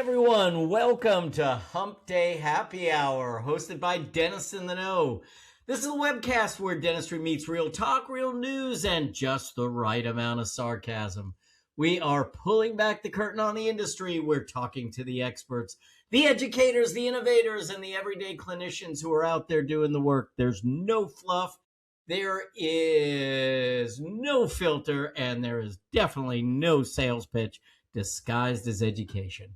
everyone. Welcome to Hump Day Happy Hour, hosted by Dentists in the Know. This is a webcast where dentistry meets real talk, real news, and just the right amount of sarcasm. We are pulling back the curtain on the industry. We're talking to the experts, the educators, the innovators, and the everyday clinicians who are out there doing the work. There's no fluff. There is no filter, and there is definitely no sales pitch disguised as education.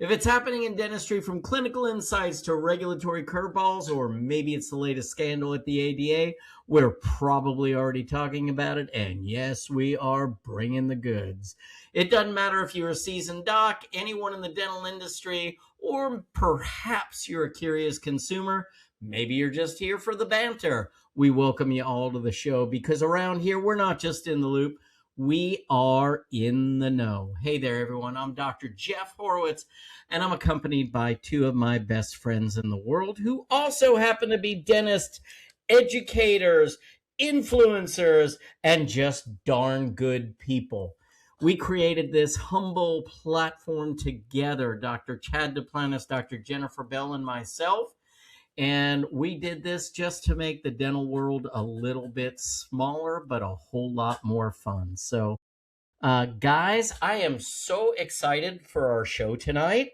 If it's happening in dentistry, from clinical insights to regulatory curveballs, or maybe it's the latest scandal at the ADA, we're probably already talking about it. And yes, we are bringing the goods. It doesn't matter if you're a seasoned doc, anyone in the dental industry, or perhaps you're a curious consumer. Maybe you're just here for the banter. We welcome you all to the show because around here, we're not just in the loop. We are in the know. Hey there, everyone. I'm Dr. Jeff Horowitz, and I'm accompanied by two of my best friends in the world who also happen to be dentists, educators, influencers, and just darn good people. We created this humble platform together, Dr. Chad Duplantis, Dr. Jennifer Bell, and myself. And we did this just to make the dental world a little bit smaller, but a whole lot more fun. So, guys, I am so excited for our show tonight.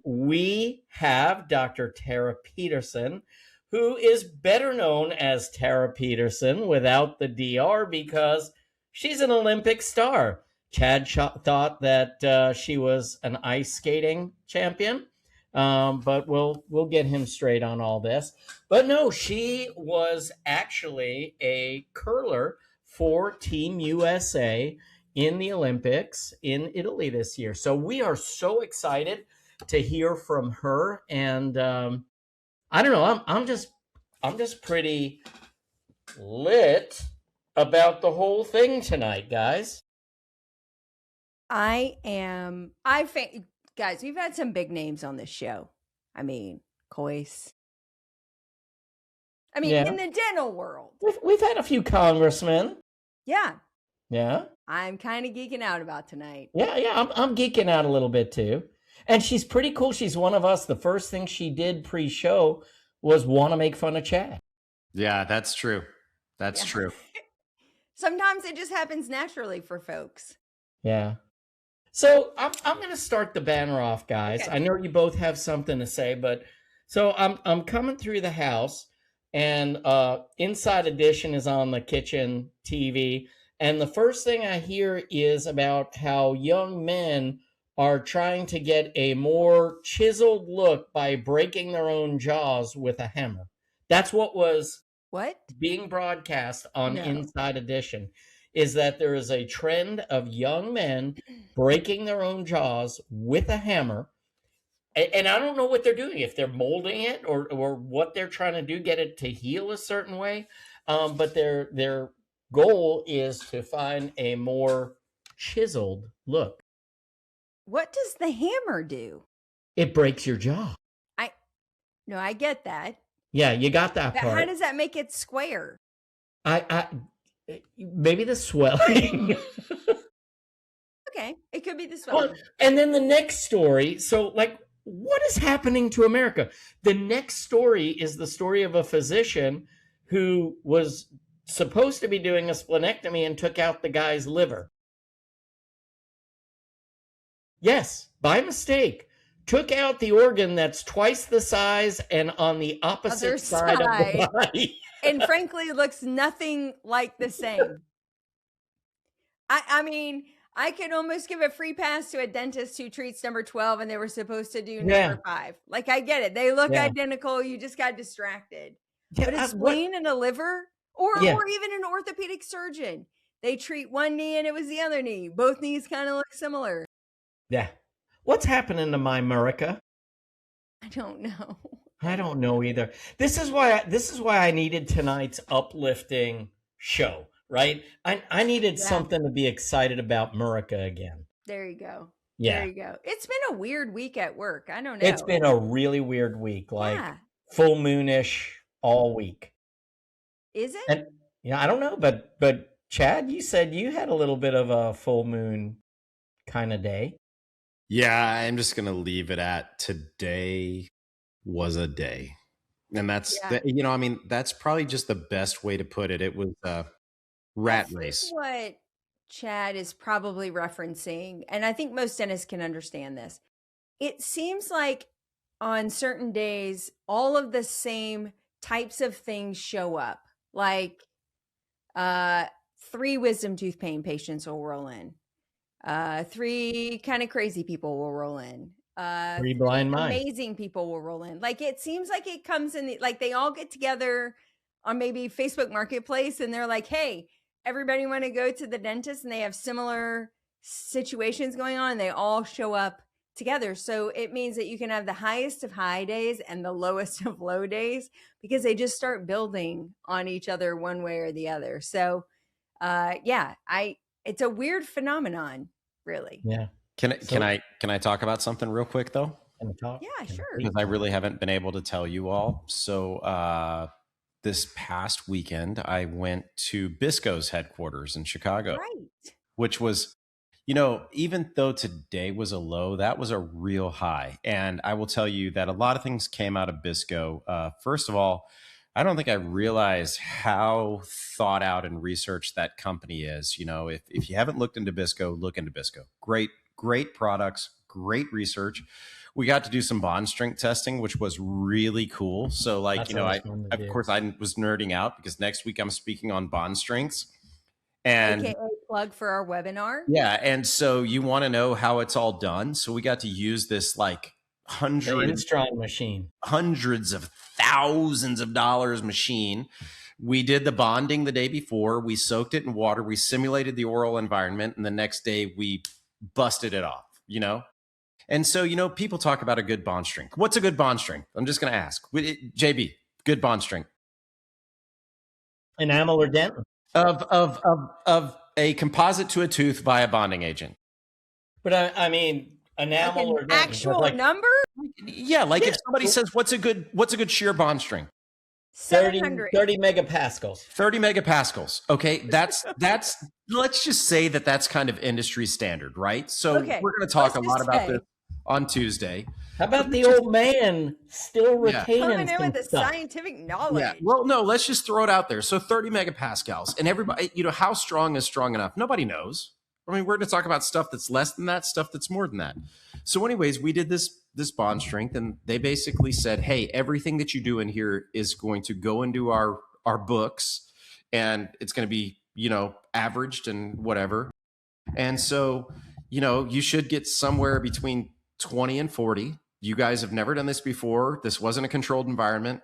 We have Dr. Tara Peterson, who is better known as Tara Peterson without the DR because she's an Olympic star. Chad thought that she was an ice skating champion. But we'll get him straight on all this. But no, she was actually a curler for Team USA in the Olympics in Italy this year. So we are so excited to hear from her. And I don't know, I'm just pretty lit about the whole thing tonight, guys. Guys, we've had some big names on this show. I mean, Coyce. In the dental world. We've had a few congressmen. Yeah. Yeah. I'm kind of geeking out about tonight. Yeah, I'm geeking out a little bit too. And she's pretty cool. She's one of us. The first thing she did pre-show was want to make fun of Chad. Yeah, that's true. That's true. Sometimes it just happens naturally for folks. Yeah. So I'm going to start the banner off, guys. Okay. I know you both have something to say, but so I'm coming through the house, and Inside Edition is on the kitchen TV, and the first thing I hear is about how young men are trying to get a more chiseled look by breaking their own jaws with a hammer. That's what was being broadcast on Inside Edition. Is that there is a trend of young men breaking their own jaws with a hammer. And I don't know what they're doing, if they're molding it or what they're trying to do, get it to heal a certain way. But their goal is to find a more chiseled look. What does the hammer do? It breaks your jaw. I get that. Yeah, you got that part. How does that make it square? Maybe the swelling. Okay, it could be the swelling. Well, and then the next story. So, what is happening to America? The next story is the story of a physician who was supposed to be doing a splenectomy and took out the guy's liver. Yes, by mistake. Took out the organ that's twice the size and on the opposite side of the body. And frankly, it looks nothing like the same. I could almost give a free pass to a dentist who treats number 12 and they were supposed to do number 5. I get it. They look identical. You just got distracted. Yeah, but a spleen and a liver, or even an orthopedic surgeon, they treat one knee and it was the other knee. Both knees kind of look similar. Yeah. What's happening to my America? I don't know. I don't know either. This is why I needed tonight's uplifting show, right? I needed something to be excited about America again. There you go. Yeah. There you go. It's been a weird week at work. I don't know. It's been a really weird week, full moonish all week. Is it? And, I don't know, but Chad, you said you had a little bit of a full moon kind of day. Yeah, I'm just going to leave it at today was a day. And that's, Yeah. I mean, that's probably just the best way to put it. It was a I rat think race. what Chad is probably referencing, and I think most dentists can understand this, it seems like on certain days, all of the same types of things show up. Like 3 wisdom tooth pain patients will roll in. 3 kind of crazy people will roll in. 3 blind mice. Amazing people will roll in. Like it seems like it comes in like they all get together on maybe Facebook Marketplace and they're like, hey, everybody want to go to the dentist, and they have similar situations going on. And they all show up together. So it means that you can have the highest of high days and the lowest of low days because they just start building on each other one way or the other. So it's a weird phenomenon, really. Yeah. Can I talk about something real quick though? Can I talk? Yeah, sure. Because I really haven't been able to tell you all. So this past weekend, I went to Bisco's headquarters in Chicago, Right. which was, even though today was a low, that was a real high. And I will tell you that a lot of things came out of Bisco. First of all, I don't think I realized how thought out and researched that company is. If you haven't looked into Bisco, look into Bisco. Great products, great research. We got to do some bond strength testing, which was really cool. So of course I was nerding out because next week I'm speaking on bond strengths. And AKA plug for our webinar. Yeah. And so you want to know how it's all done. So we got to use this hundreds of thousands of dollars machine. We did the bonding the day before. We soaked it in water. We simulated the oral environment. And the next day we busted it off, And so, people talk about a good bond strength. What's a good bond strength? I'm just going to ask. JB, good bond strength. Enamel or dent? Of a composite to a tooth via bonding agent. But I mean, enamel or dent? Actual number? Yeah, if somebody says, what's a good shear bond strength? 30 megapascals. 30 megapascals. Okay, that's let's just say that's kind of industry standard, right? So we're going to talk a lot about this on Tuesday. How about the old man still retaining coming in with the stuff? scientific knowledge? Yeah. Well, no, let's just throw it out there. So 30 megapascals, and everybody, how strong is strong enough? Nobody knows. I mean, we're going to talk about stuff that's less than that, stuff that's more than that. So anyways, we did this bond strength, and they basically said, hey, everything that you do in here is going to go into our books, and it's going to be, averaged and whatever. And so, you should get somewhere between 20 and 40. You guys have never done this before. This wasn't a controlled environment.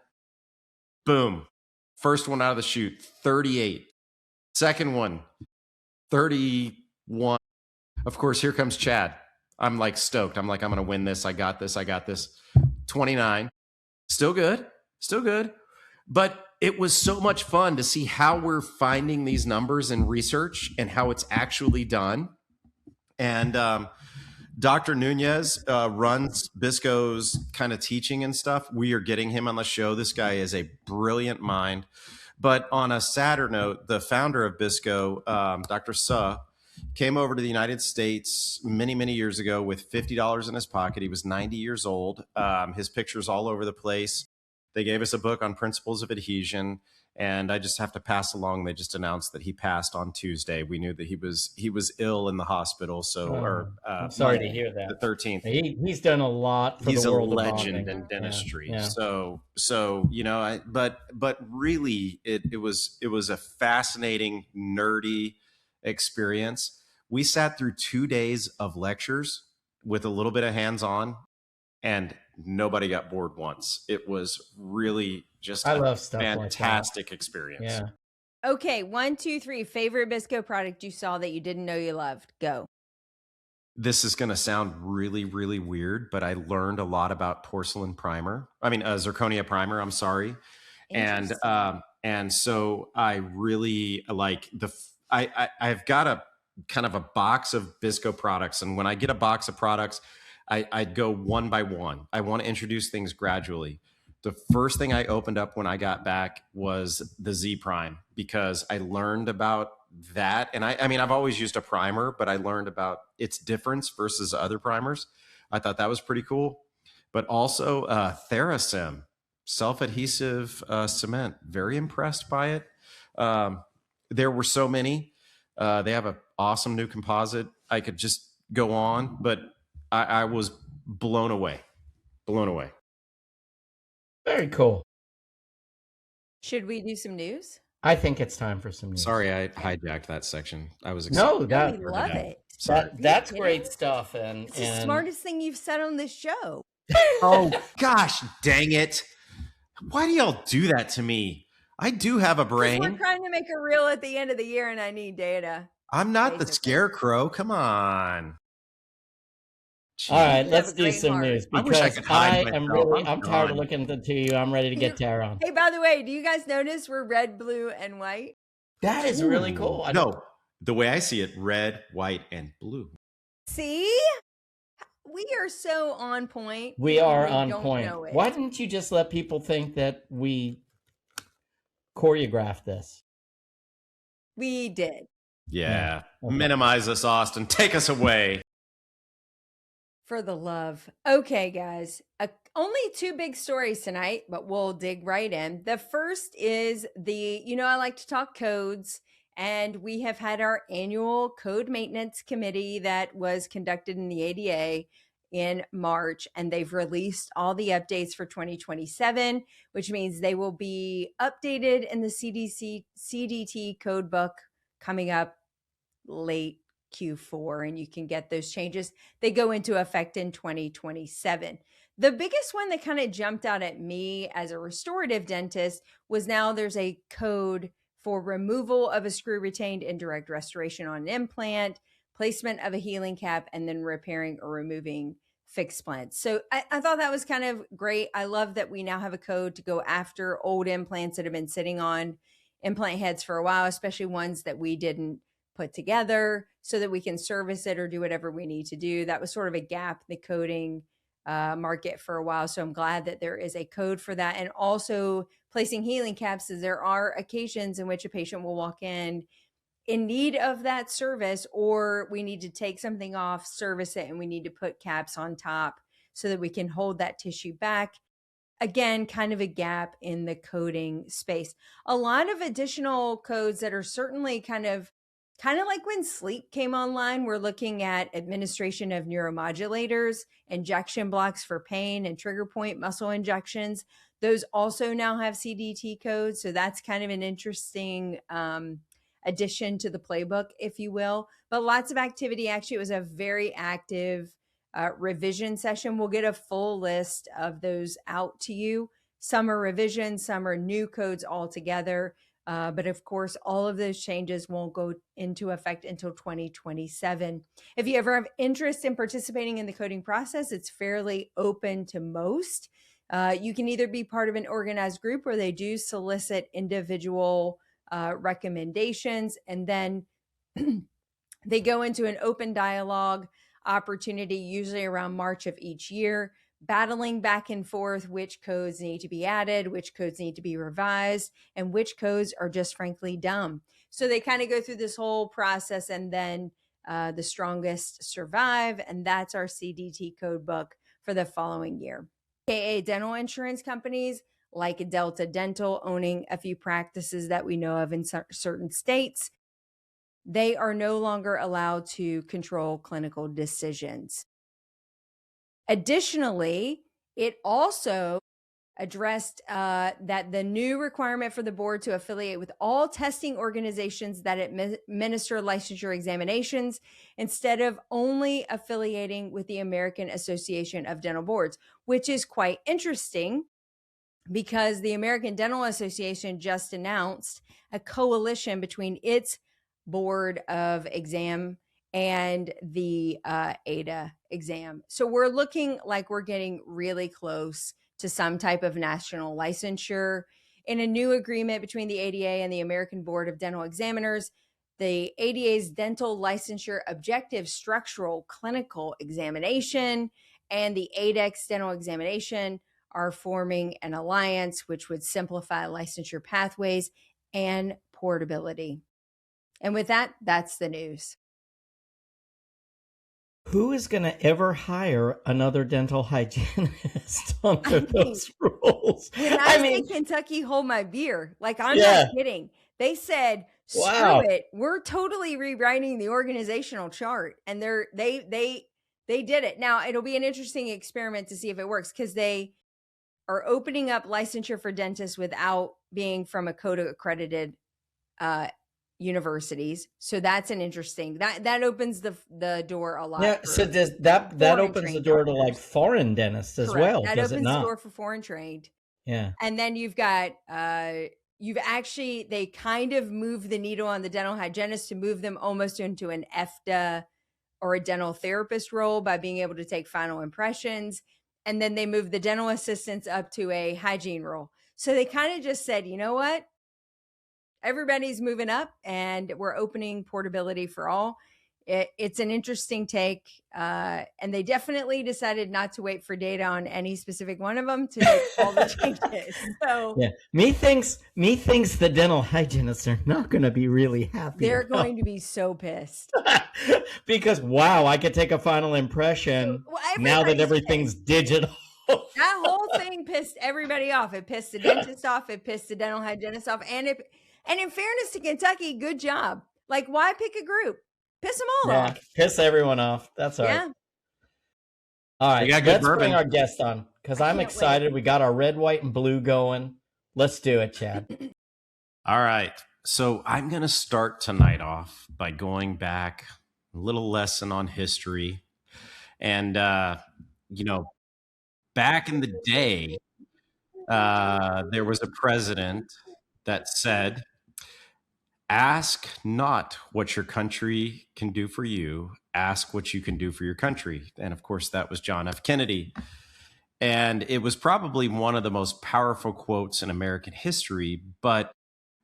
Boom. First one out of the chute, 38. Second one, 31. Of course, here comes Chad. I'm stoked. I'm going to win this. I got this. 29. Still good. But it was so much fun to see how we're finding these numbers in research and how it's actually done. And Dr. Nunez runs Bisco's kind of teaching and stuff. We are getting him on the show. This guy is a brilliant mind. But on a sadder note, the founder of Bisco, Dr. Suh, came over to the United States many, many years ago with $50 in his pocket. He was 90 years old. His picture's all over the place. They gave us a book on principles of adhesion. And I just have to pass along. They just announced that he passed on Tuesday. We knew that he was ill in the hospital. So, I'm sorry to hear that. The 13th. He's done a lot for the world. He's a legend in dentistry. Yeah. So but really, it was a fascinating, nerdy experience. We sat through 2 days of lectures with a little bit of hands-on, and nobody got bored once. It was really just I love stuff fantastic experience. Yeah. Okay, 1, 2, 3. Favorite Bisco product you saw that you didn't know you loved? Go. This is going to sound really, really weird, but I learned a lot about porcelain primer. I mean, zirconia primer. I'm sorry, and so I really like I've got a kind of a box of Bisco products, and when I get a box of products, I go one by one. I want to introduce things gradually. The first thing I opened up when I got back was the Z Prime, because I learned about that. And I mean, I've always used a primer, but I learned about its difference versus other primers. I thought that was pretty cool. But also Therasim, self-adhesive cement. Very impressed by it. There were so many. They have an awesome new composite. I could just go on, but I was blown away. Blown away. Very cool. Should we do some news? I think it's time for some news. Sorry, I hijacked that section. I was excited. No, we love it. That's great stuff. And it's the smartest thing you've said on this show. Oh, gosh, dang it. Why do y'all do that to me? I do have a brain. We're trying to make a reel at the end of the year and I need data. I'm not the scarecrow. Come on. Jeez. All right, let's do some news because I'm tired of looking at the two of you. I'm ready to get Tara on. Hey, by the way, do you guys notice we're red, blue, and white? That is really cool. No, the way I see it, red, white, and blue. See? We are so on point. We are on point. Why didn't you just let people think that we choreographed this? We did. Yeah. Okay. Minimize us, Austin. Take us away. For the love. Okay, guys. Only two big stories tonight, but we'll dig right in. The first is I like to talk codes, and we have had our annual code maintenance committee that was conducted in the ADA in March, and they've released all the updates for 2027, which means they will be updated in the CDT code book coming up late Q4, and you can get those changes. They go into effect in 2027. The biggest one that kind of jumped out at me as a restorative dentist was now there's a code for removal of a screw retained indirect restoration on an implant, placement of a healing cap, and then repairing or removing fixed splint. So I thought that was kind of great. I love that we now have a code to go after old implants that have been sitting on implant heads for a while, especially ones that we didn't put together, so that we can service it or do whatever we need to do. That was sort of a gap in the coding market for a while. So I'm glad that there is a code for that. And also placing healing caps, as there are occasions in which a patient will walk in need of that service, or we need to take something off, service it, and we need to put caps on top so that we can hold that tissue back. Again, kind of a gap in the coding space. A lot of additional codes that are certainly kind of like when sleep came online. We're looking at administration of neuromodulators, injection blocks for pain, and trigger point muscle injections. Those also now have CDT codes. So that's kind of an interesting addition to the playbook, if you will. But lots of activity. Actually, it was a very active revision session. We'll get a full list of those out to you. Some are revisions, some are new codes altogether. But of course, all of those changes won't go into effect until 2027. If you ever have interest in participating in the coding process, it's fairly open to most. You can either be part of an organized group where they do solicit individual recommendations, and then they go into an open dialogue opportunity, usually around March of each year, battling back and forth which codes need to be added, which codes need to be revised, and which codes are just frankly dumb. So they kind of go through this whole process, and then the strongest survive, and that's our CDT code book for the following year. AKA dental insurance companies like Delta Dental, owning a few practices that we know of in certain states, they are no longer allowed to control clinical decisions. Additionally, it also addressed that the new requirement for the board to affiliate with all testing organizations that administer licensure examinations, instead of only affiliating with the American Association of Dental Boards, which is quite interesting because the American Dental Association just announced a coalition between its board of exam and the ADA exam. So we're looking like we're getting really close to some type of national licensure. In a new agreement between the ADA and the American Board of Dental Examiners, the ADA's dental licensure objective structural clinical examination and the ADEX dental examination are forming an alliance which would simplify licensure pathways and portability. And with that, that's the news. Who is going to ever hire another dental hygienist under those rules? When I say Kentucky, hold my beer. Like, I'm not kidding. They said, screw it. We're totally rewriting the organizational chart. And they did it. Now, it'll be an interesting experiment to see if it works, because they are opening up licensure for dentists without being from a CODA accredited universities. So that's an interesting, that opens the door a lot. Yeah. So does that opens the door to like foreign dentists as well? That opens the door for foreign trained. Yeah. And then you've got they kind of move the needle on the dental hygienist to move them almost into an EFTA or a dental therapist role by being able to take final impressions. And then they move the dental assistants up to a hygiene role. So they kind of just said, you know what? Everybody's moving up and we're opening portability for all. It's an interesting take. And they definitely decided not to wait for data on any specific one of them to make all the changes. So yeah, me thinks the dental hygienists are not going to be really happy. They're going to be so pissed. Because wow, I could take a final impression now that everything's digital. That whole thing pissed everybody off. It pissed the dentist off. It pissed the dental hygienist off. And in fairness to Kentucky, good job. Like, why pick a group? Piss them all off. Piss everyone off. That's all right. Yeah. All right, let's bring our guest on, because I'm excited. Wait. We got our red, white, and blue going. Let's do it, Chad. All right. So I'm going to start tonight off by going back a little lesson on history. And, back in the day, there was a president that said, ask not what your country can do for you, ask what you can do for your country. And of course, that was John F. Kennedy. And it was probably one of the most powerful quotes in American history. But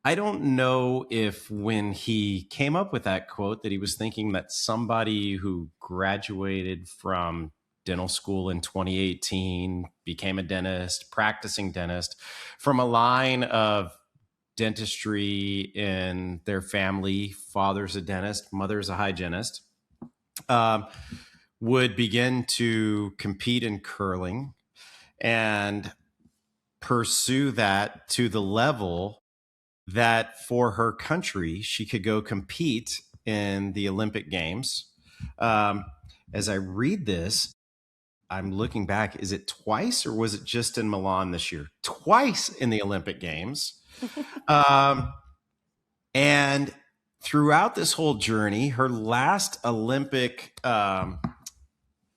I don't know if when he came up with that quote that he was thinking that somebody who graduated from dental school in 2018, became a dentist, practicing dentist, from a line of dentistry in their family, father's a dentist, mother's a hygienist, would begin to compete in curling and pursue that to the level that for her country, she could go compete in the Olympic Games. As I read this, I'm looking back, is it twice or was it just in Milan this year? Twice in the Olympic Games. And throughout this whole journey, her last Olympic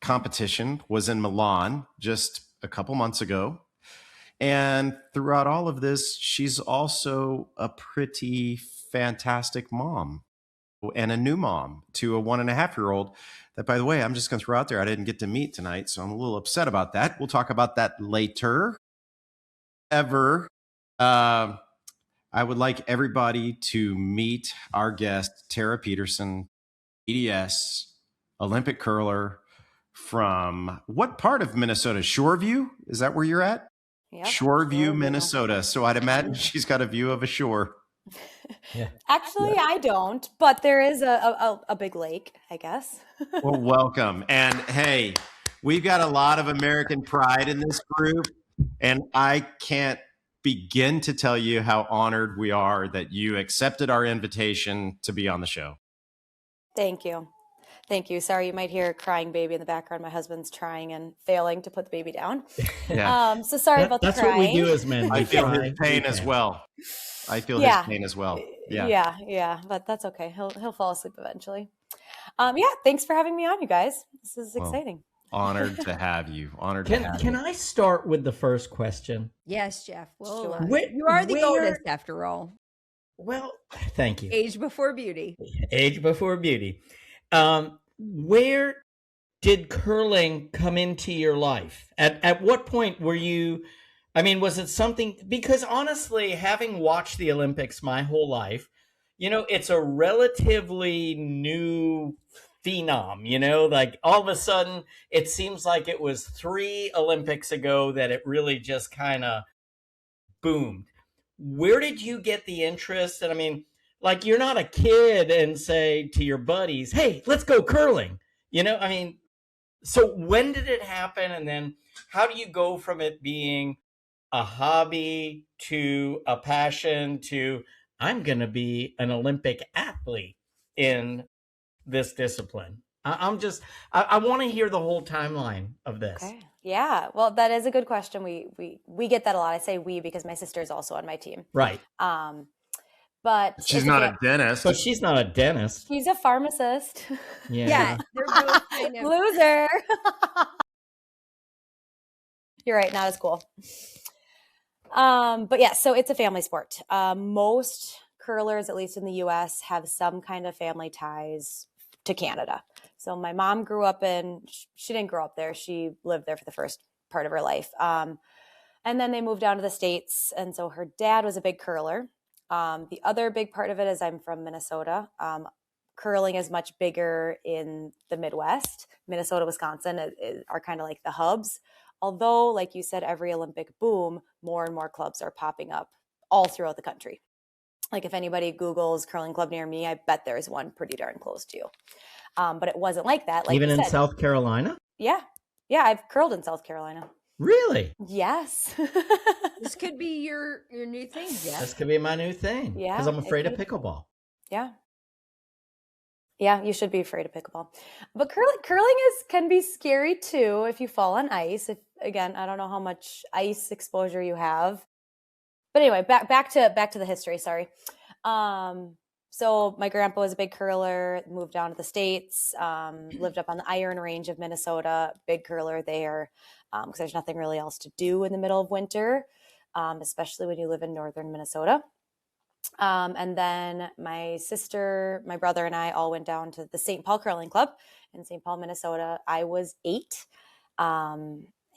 competition was in Milan just a couple months ago. And throughout all of this, she's also a pretty fantastic mom and a new mom to a 1.5-year-old that, by the way, I'm just going to throw out there, I didn't get to meet tonight, so I'm a little upset about that. We'll talk about that later. I would like everybody to meet our guest, Tara Peterson, EDS, Olympic curler from what part of Minnesota? Shoreview? Is that where you're at? Yep, Shoreview, Minnesota. So I'd imagine she's got a view of a shore. Yeah. Actually, yeah. I don't, but there is a big lake, I guess. Well, welcome. And hey, we've got a lot of American pride in this group, and I can't begin to tell you how honored we are that you accepted our invitation to be on the show. Thank you. Thank you. Sorry, you might hear a crying baby in the background. My husband's trying and failing to put the baby down. Yeah. So sorry about the crying. That's what we do as men. I feel his pain as well. His pain as well. Yeah. But that's okay. He'll fall asleep eventually. Thanks for having me on, you guys. This is exciting. Honored to have you. Can I start with the first question? Yes, Jeff. Well, you are the oldest after all. Well, thank you. Age before beauty. Age before beauty. Where did curling come into your life? At what point were you, was it something, because honestly, having watched the Olympics my whole life, it's a relatively new phenom, like all of a sudden it seems like it was 3 Olympics ago that it really just kind of boomed. Where did you get the interest? And Like you're not a kid and say to your buddies, "Hey, let's go curling." I mean, so when did it happen? And then how do you go from it being a hobby to a passion to I'm going to be an Olympic athlete in this discipline? I want to hear the whole timeline of this. Okay. Yeah. Well, that is a good question. We get that a lot. I say we because my sister is also on my team. Right. But she's not a dentist. So she's not a dentist. She's a pharmacist. Yeah. They're both kind of loser. You're right. Not as cool. But yeah, so it's a family sport. Most curlers, at least in the US, have some kind of family ties to Canada. So my mom grew up she didn't grow up there. She lived there for the first part of her life. And then they moved down to the States. And so her dad was a big curler. The other big part of it is I'm from Minnesota. Curling is much bigger in the Midwest. Minnesota, Wisconsin are kind of like the hubs. Although, like you said, every Olympic boom, more and more clubs are popping up all throughout the country. Like if anybody Googles curling club near me, I bet there's one pretty darn close to you. But it wasn't like that. Like even in South Carolina? Yeah. Yeah, I've curled in South Carolina. Really? Yes. This could be your new thing. Yeah. This could be my new thing. Yeah. Because I'm afraid of pickleball. Yeah. Yeah, you should be afraid of pickleball. But curling can be scary too if you fall on ice. Again, I don't know how much ice exposure you have. But anyway, back to the history, sorry. So my grandpa was a big curler, moved down to the States, lived up on the Iron Range of Minnesota, big curler there, because there's nothing really else to do in the middle of winter, especially when you live in northern Minnesota. And then my sister, my brother, and I all went down to the St. Paul Curling Club in St. Paul, Minnesota. I was 8.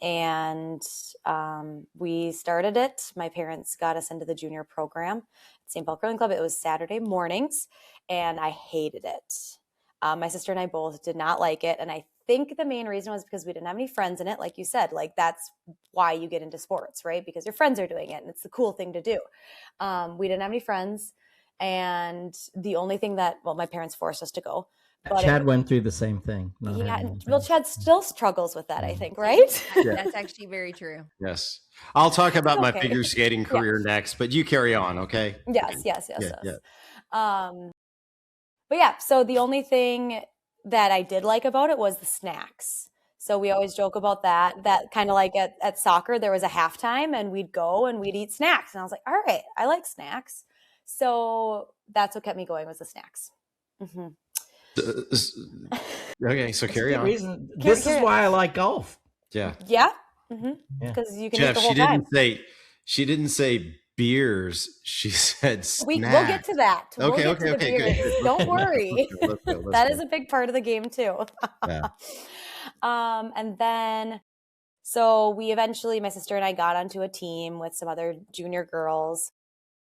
And we started it. My parents got us into the junior program at St. Paul Curling Club. It was Saturday mornings, and I hated it. My sister and I both did not like it. And I think the main reason was because we didn't have any friends in it. Like you said, like that's why you get into sports, right? Because your friends are doing it and it's the cool thing to do. We didn't have any friends. And the only thing my parents forced us to go. But Chad went through the same thing. Yeah. Well, Chad still struggles with that, I think, right? Yeah. That's actually very true. Yes. I'll talk about my figure skating career next, but you carry on, okay? Yes. But yeah, so the only thing that I did like about it was the snacks. So we always joke about that kind of like at soccer, there was a halftime and we'd go and we'd eat snacks. And I was like, all right, I like snacks. So that's what kept me going was the snacks. Mm-hmm. Okay, so carry on. This is why I like golf. Yeah. Yeah. Because you can Jeff, eat the whole time. She didn't say beers. She said snacks. We'll get to that. Okay, good. Don't worry. Let's That is a big part of the game too. Yeah. And then, so we eventually, my sister and I got onto a team with some other junior girls.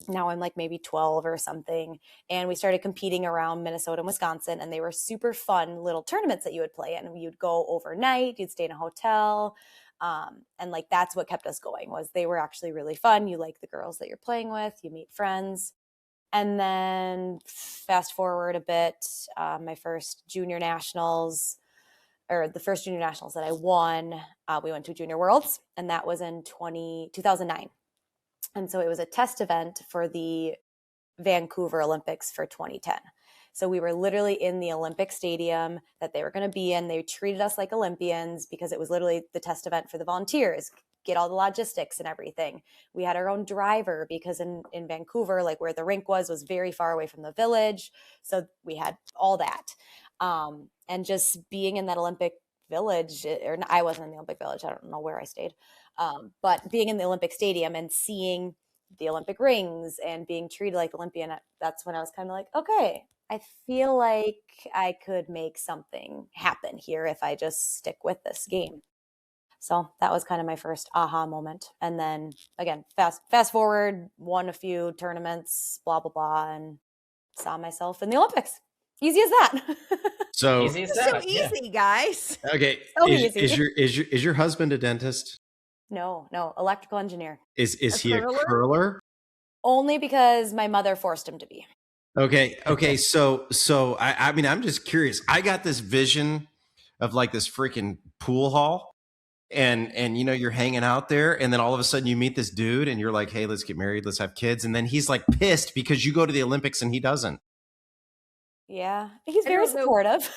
Now I'm like maybe 12 or something. And we started competing around Minnesota and Wisconsin, and they were super fun little tournaments that you would play in. You'd go overnight, you'd stay in a hotel. And like, that's what kept us going was they were actually really fun. You like the girls that you're playing with, you meet friends. And then fast forward a bit, my first junior nationals, or the first junior nationals that I won, we went to Junior Worlds, and that was in 2009. And so it was a test event for the Vancouver Olympics for 2010. So we were literally in the Olympic stadium that they were going to be in. They treated us like Olympians because it was literally the test event for the volunteers, get all the logistics and everything. We had our own driver because in Vancouver, like where the rink was very far away from the village. So we had all that. And just being in that Olympic village, or I wasn't in the Olympic village. I don't know where I stayed. But being in the Olympic stadium and seeing the Olympic rings and being treated like Olympian, that's when I was kind of like, okay, I feel like I could make something happen here if I just stick with this game. So that was kind of my first aha moment. And then again, fast forward, won a few tournaments, blah, blah, blah, and saw myself in the Olympics. Easy as that. So easy, as that. So easy, guys. Okay. So is easy. Is your husband a dentist? No, electrical engineer. Is he a curler? Only because my mother forced him to be. Okay. So I mean, I'm just curious. I got this vision of like this freaking pool hall, and you know, you're hanging out there, and then all of a sudden you meet this dude, and you're like, hey, let's get married, let's have kids, and then he's like pissed because you go to the Olympics and he doesn't. Yeah, he's very supportive.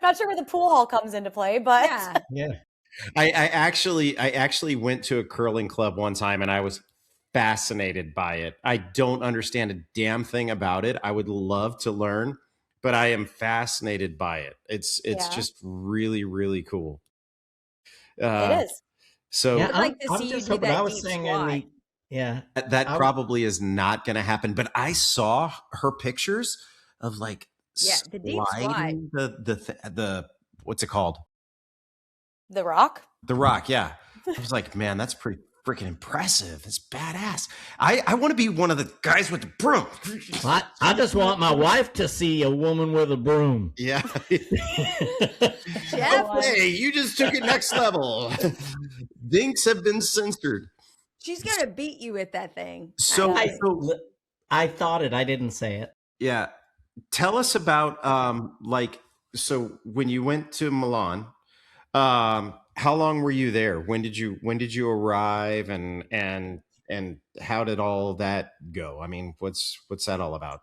Not sure where the pool hall comes into play, but yeah. I actually went to a curling club one time, and I was fascinated by it. I don't understand a damn thing about it. I would love to learn, but I am fascinated by it. It's just really, really cool. It is. So I'd like to I'm see just you do hoping. I that was deep saying squat. that probably is not going to happen. But I saw her pictures of like the deep squat. the what's it called? The Rock. The Rock. Yeah, I was like, man, that's pretty freaking impressive. It's badass. I want to be one of the guys with the broom. I just want my wife to see a woman with a broom. Yeah. Jeff, Okay, you just took it next level. Dinks have been censored. She's gonna beat you with that thing. So I thought it. I didn't say it. Yeah. Tell us about so when you went to Milan, how long were you there? When did you arrive, and how did all that go? I mean, what's that all about?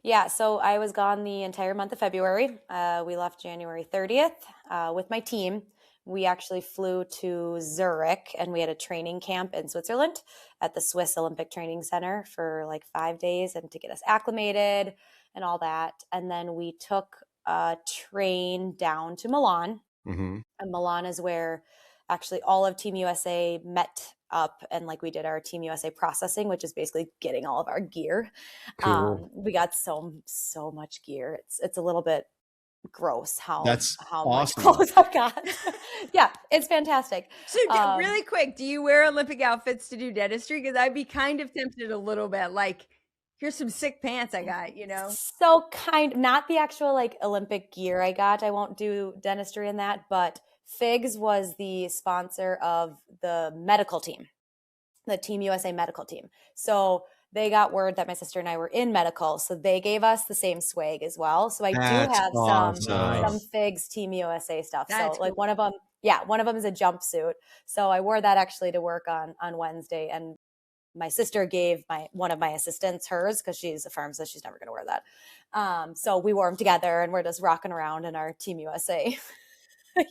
Yeah, so I was gone the entire month of February. We left January 30th with my team. We actually flew to Zurich, and we had a training camp in Switzerland at the Swiss Olympic Training Center for like 5 days, and to get us acclimated and all that. And then we took a train down to Milan. Mm-hmm. And Milan is where actually all of Team USA met up, and like we did our Team USA processing, which is basically getting all of our gear. Cool. We got so much gear. It's a little bit gross how awesome. much clothes I've got. Yeah, it's fantastic. So really quick, do you wear Olympic outfits to do dentistry? Because I'd be kind of tempted a little bit, like, here's some sick pants I got, you know? So not the actual like Olympic gear I got. I won't do dentistry in that, but FIGS was the sponsor of the medical team, the Team USA medical team. So they got word that my sister and I were in medical, so they gave us the same swag as well. So I do have some FIGS Team USA stuff. That's so like cool. one of them is a jumpsuit. So I wore that actually to work on Wednesday, and my sister gave one of my assistants hers because she's a pharmacist. She's never going to wear that. So we wore them together, and we're just rocking around in our Team USA.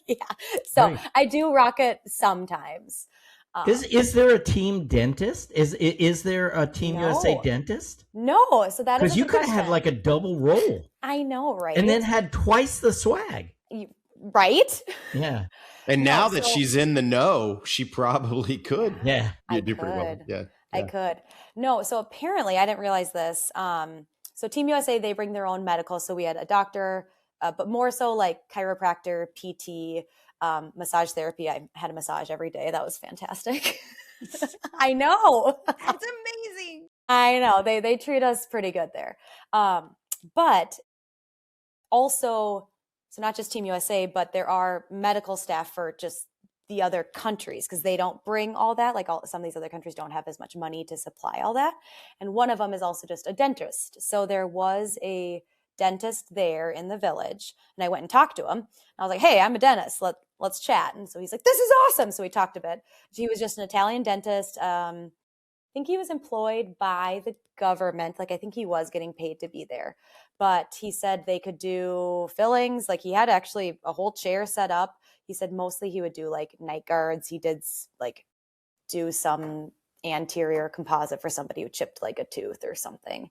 Yeah. So right. I do rock it sometimes. Is there a team dentist? Is there a Team USA dentist? No. So that is because you could have had like a double role. I know, right? And then had twice the swag. Right? Yeah. And now that she's in the know, she probably could. Yeah. Do pretty well. Yeah. I could. No. So apparently I didn't realize this. So Team USA, they bring their own medical. So we had a doctor, but more so like chiropractor, PT, massage therapy. I had a massage every day. That was fantastic. I know. That's amazing. I know. They treat us pretty good there. But also, so not just Team USA, but there are medical staff for just the other countries, because they don't bring all that. Like some of these other countries don't have as much money to supply all that. And one of them is also just a dentist. So there was a dentist there in the village, and I went and talked to him. And I was like, hey, I'm a dentist. Let's chat. And so he's like, this is awesome. So we talked a bit. He was just an Italian dentist. I think he was employed by the government. Like, I think he was getting paid to be there. But he said they could do fillings. Like, he had actually a whole chair set up. He said mostly he would do like night guards. He did like do some anterior composite for somebody who chipped like a tooth or something.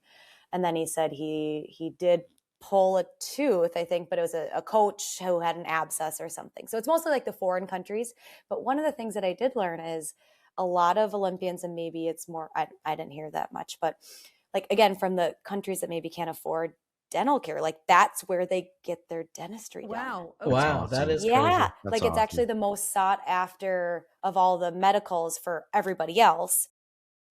And then he said he did pull a tooth, I think, but it was a coach who had an abscess or something. So it's mostly like the foreign countries. But one of the things that I did learn is a lot of Olympians, and maybe it's more, I didn't hear that much, but like, again, from the countries that maybe can't afford dental care, like that's where they get their dentistry done. Wow. Okay. Wow, that is yeah. crazy. Like That's it's awesome. actually the most sought after of all the medicals for everybody else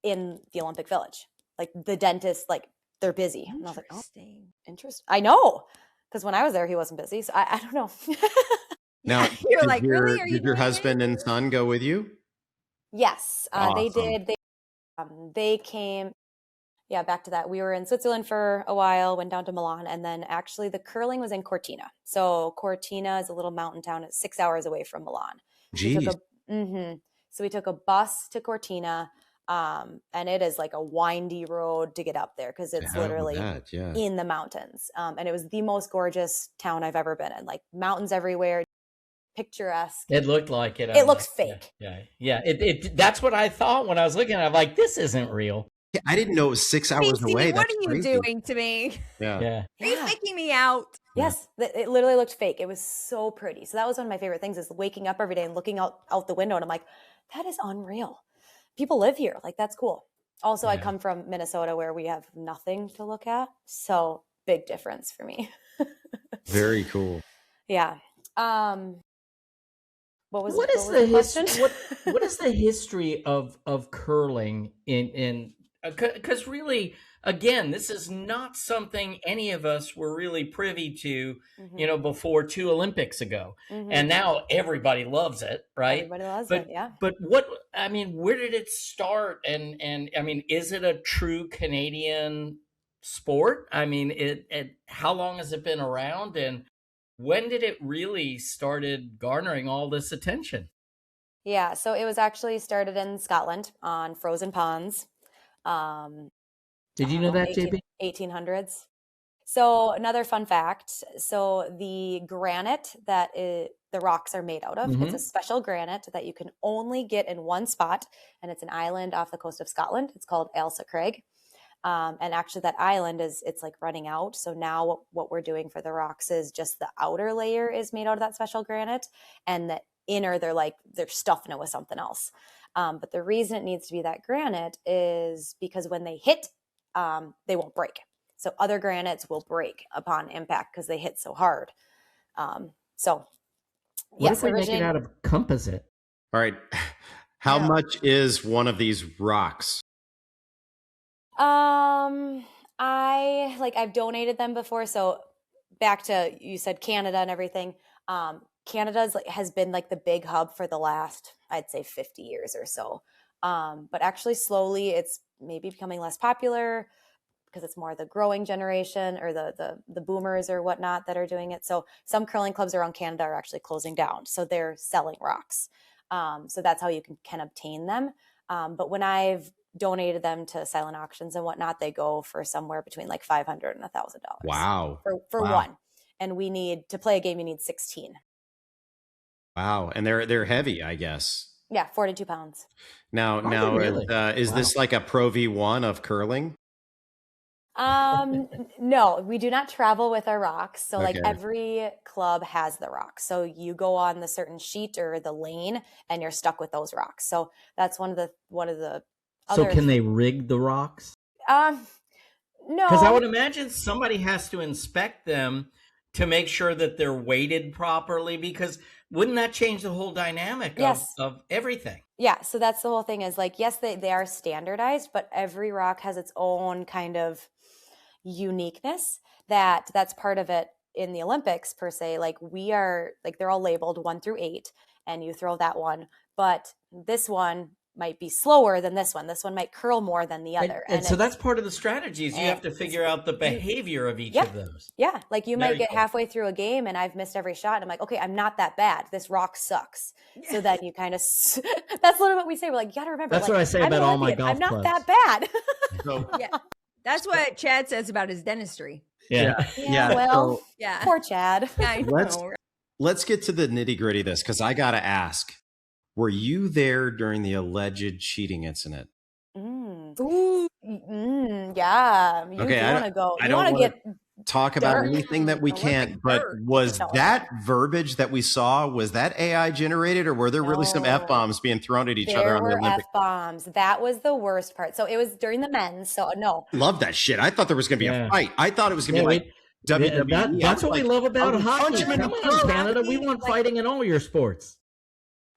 in the Olympic Village. Like the dentists, like they're busy. And I was like, oh, interesting. I know. Because when I was there, he wasn't busy. So I don't know. Now, you're like, really? Are you did your husband and son go with you? Yes, Awesome. they did. They came. yeah, back to that. We were in Switzerland for a while, went down to Milan, and then actually the curling was in Cortina. So Cortina is a little mountain town. It's 6 hours away from Milan. Jeez. So we took a bus to Cortina, and it is like a windy road to get up there because it's literally in the mountains. And it was the most gorgeous town I've ever been in. Like mountains everywhere, picturesque. It looked like it. It looks fake. Yeah. That's what I thought when I was looking at it. I'm like, this isn't real. Yeah, I didn't know it was 6 hours away. What are you doing to me? Yeah. Are you faking me out? Yes, it literally looked fake. It was so pretty. So that was one of my favorite things is waking up every day and looking out the window. And I'm like, that is unreal. People live here. Like, that's cool. Also, I come from Minnesota where we have nothing to look at. So big difference for me. Very cool. Yeah. What is the history of curling in because really, again, this is not something any of us were really privy to, before 2 Olympics ago. And now everybody loves it, right? Everybody loves it, yeah. But where did it start? And I mean, is it a true Canadian sport? I mean, how long has it been around? And when did it really started garnering all this attention? Yeah, so it was actually started in Scotland on frozen ponds. Did you know that, JB? 1800s. So another fun fact. So the granite that the rocks are made out of, it's a special granite that you can only get in one spot. And it's an island off the coast of Scotland. It's called Ailsa Craig. And actually that island it's like running out. So now what we're doing for the rocks is just the outer layer is made out of that special granite. And the inner, they're stuffing it with something else. But the reason it needs to be that granite is because when they hit, they won't break. So other granites will break upon impact because they hit so hard. What if we make it out of composite? All right. How much is one of these rocks? I've donated them before. So back to, you said Canada and everything. Canada has been like the big hub for the last, I'd say 50 years or so. But actually slowly it's maybe becoming less popular because it's more the growing generation or the boomers or whatnot that are doing it. So some curling clubs around Canada are actually closing down. So they're selling rocks. So that's how you can obtain them. But when I've donated them to silent auctions and whatnot, they go for somewhere between like $500 and $1,000. Wow. For one. And we need to play a game, you need 16. Wow. And they're heavy, I guess. Yeah, 42 pounds. Now, really? Is this like a Pro V1 of curling? No, we do not travel with our rocks. So like every club has the rocks. So you go on the certain sheet or the lane and you're stuck with those rocks. So that's one of the So can they rig the rocks? No. Because I would imagine somebody has to inspect them to make sure that they're weighted properly, because wouldn't that change the whole dynamic of everything? Yeah, so that's the whole thing is like, yes, they are standardized, but every rock has its own kind of uniqueness that's part of it in the Olympics per se. Like we are, like they're all labeled 1 through 8 and you throw that one, but this one might be slower than this one. This one might curl more than the other. And so that's part of the strategy is you have to figure out the behavior of each of those. Yeah. Like you might get halfway through a game and I've missed every shot. And I'm like, okay, I'm not that bad. This rock sucks. Yeah. So then you kind of, that's literally what we say. We're like, you got to remember. That's like, what I say about all my golf I'm not clubs. that bad. Yeah. That's what Chad says about his dentistry. Yeah. Well, poor Chad. I know. Let's get to the nitty gritty of this, because I got to ask, were you there during the alleged cheating incident? Yeah. You Okay, want to go. I You don't want to get talk about anything that we can't, but was that verbiage that we saw, was that AI generated, or were there really some F-bombs being thrown at each other on the Olympic? F-bombs. That was the worst part. So it was during the men's, so no. Love that shit. I thought there was going to be a fight. I thought it was going to be like WWE. That's what we love about hockey. Come on, Canada. We want fighting in all your sports.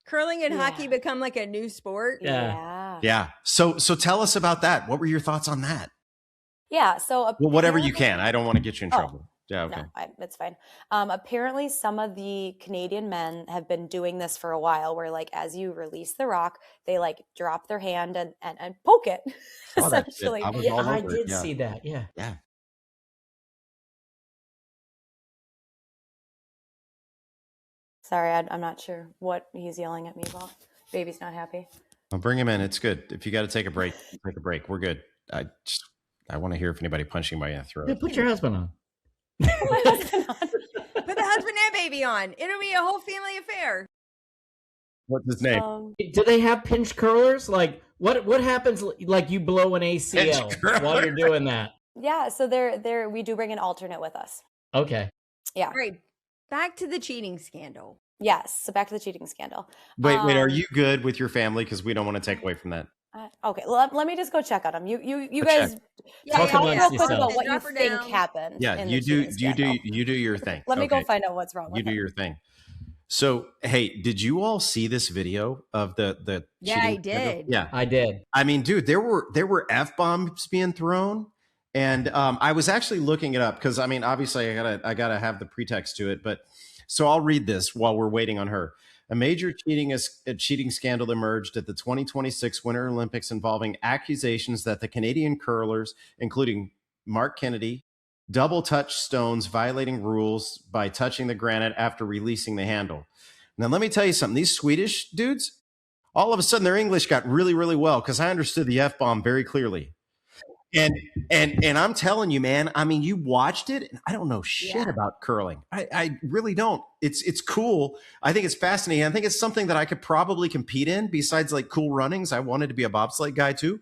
Curling and hockey become like a new sport. Yeah. So tell us about that. What were your thoughts on that? Yeah. So whatever you can. I don't want to get you in trouble. Yeah, okay. No, it's fine. Apparently, some of the Canadian men have been doing this for a while, where like as you release the rock, they like drop their hand and poke it. Saw that shit. Essentially, I was Yeah, all I over it. did Yeah. see that. Yeah. Yeah. sorry, I'm not sure what he's yelling at me about. Baby's not happy. I'll bring him in. It's good. If you got to take a break, take a break. We're good. I want to hear if anybody punching by in the throat. Yeah, put your husband on. Put the husband and baby on. It'll be a whole family affair. What's his name? Do they have pinch curlers? Like what happens? Like you blow an ACL while you're doing that? Yeah, so we do bring an alternate with us. Okay. Yeah. All right. Back to the cheating scandal. Yes. So back to the cheating scandal. Wait. Are you good with your family? Because we don't want to take away from that. Okay. Let me just go check on them. You guys Talk talk amongst real quick yourselves. about what you Up or think down. happened. Yeah. in You the do. cheating You do. scandal. You do your thing. Let me go Okay. find out what's wrong with You do it. your thing. So, hey, did you all see this video of the Yeah, I cheating scandal? did. Yeah. I did. I mean, dude, there were F-bombs being thrown. And I was actually looking it up because, I mean, obviously I gotta have the pretext to it. But so I'll read this while we're waiting on her. A major cheating scandal emerged at the 2026 Winter Olympics involving accusations that the Canadian curlers, including Mark Kennedy, double touched stones, violating rules by touching the granite after releasing the handle. Now, let me tell you something. These Swedish dudes, all of a sudden their English got really, really well because I understood the F-bomb very clearly. And I'm telling you, man, I mean, you watched it and I don't know shit about curling. I really don't. It's cool. I think it's fascinating. I think it's something that I could probably compete in besides like cool runnings. I wanted to be a bobsled guy too.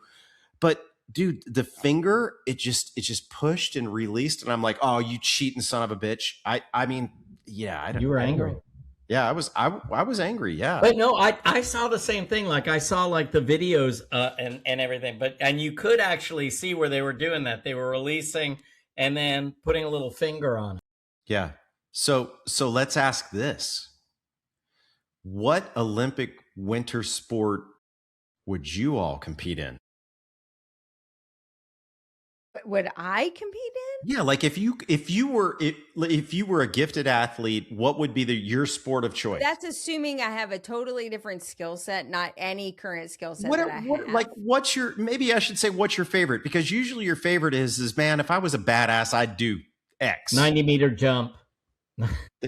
But dude, the finger, it just pushed and released. And I'm like, oh, you cheating son of a bitch. I mean, yeah. I don't, You were I don't angry. know. Yeah, I was angry. Yeah. But no, I saw the same thing. Like I saw like the videos and everything, and you could actually see where they were doing that. They were releasing and then putting a little finger on it. Yeah. So let's ask this. What Olympic winter sport would you all compete in? Would I compete in? Yeah, like if you were a gifted athlete, what would be your sport of choice? That's assuming I have a totally different skill set, not any current skill set that I have. Like what's your, maybe I should say what's your favorite, because usually your favorite is man, if I was a badass, I'd do X. 90-meter jump.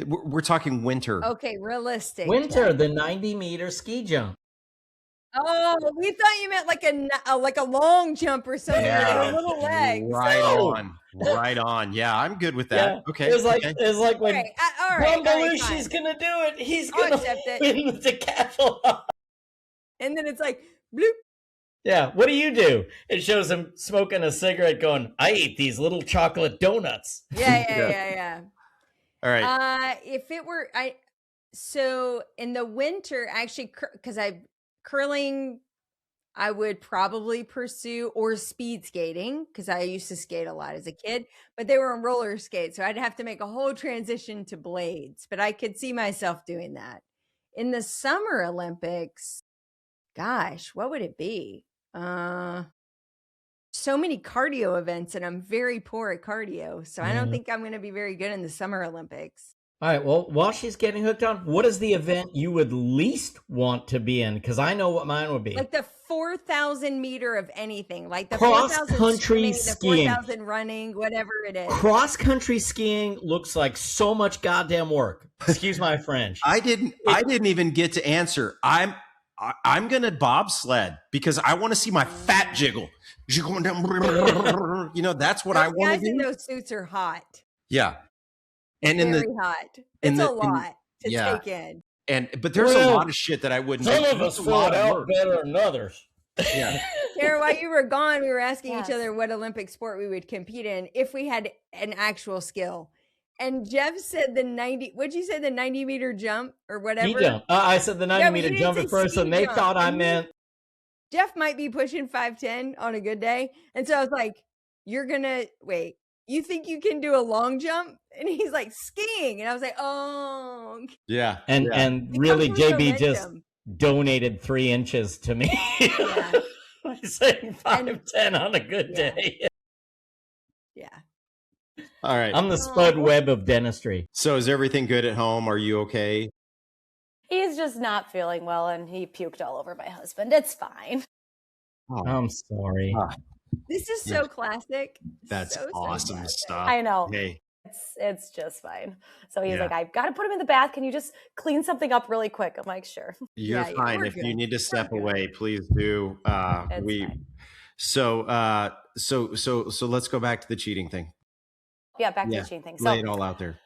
We're talking winter. Okay, realistic. Winter, the 90-meter ski jump. Oh, we thought you meant like a long jump or something, like a little legs. Right on. Yeah, I'm good with that. Yeah. Okay. It was like when all right, Belushi's gonna do it. He's gonna accept it. win the decathlon. And then it's like bloop. Yeah. What do? It shows him smoking a cigarette, going, "I ate these little chocolate donuts." Yeah. All right. If it were so in the winter, actually, because curling, I would probably pursue, or speed skating, because I used to skate a lot as a kid, but they were on roller skates. So I'd have to make a whole transition to blades, but I could see myself doing that. In the Summer Olympics, gosh, what would it be? So many cardio events, and I'm very poor at cardio. So I don't think I'm going to be very good in the Summer Olympics. All right. Well, while she's getting hooked on, what is the event you would least want to be in? Because I know what mine would be. Like the 4,000 meter of anything, like the cross-country skiing, the 4,000 running, whatever it is. Cross-country skiing looks like so much goddamn work. Excuse my French. I didn't even get to answer. I'm gonna bobsled because I want to see my fat jiggle. You know, that's what I want to Guys do. in those suits are hot. Yeah. And very hot. It's a lot to take in. But there's a lot of shit that I wouldn't. Some of us fill it out better than others. Yeah. Kara, while you were gone, we were asking each other what Olympic sport we would compete in if we had an actual skill. And Jeff said the 90-meter jump or whatever. Ski jump. I said the 90-meter jump at first, and they thought I meant. Jeff might be pushing 5'10" on a good day. And so I was like, wait, you think you can do a long jump? And he's like, skiing. And I was like, oh. Yeah. And really, JB just donated 3 inches to me. By saying 5'10" on a good day. Yeah. All right. I'm the Spud Webb of dentistry. So is everything good at home? Are you okay? He's just not feeling well, and he puked all over my husband. It's fine. Oh, I'm sorry. This is so classic. That's so awesome classic. stuff. I know. Hey, It's just fine. So he's like, I've got to put him in the bath. Can you just clean something up really quick? I'm like, sure. you're fine. we're If good. you need to step away, please do. It's fine. So let's go back to the cheating thing. Yeah, back to the cheating thing. Lay it all out there.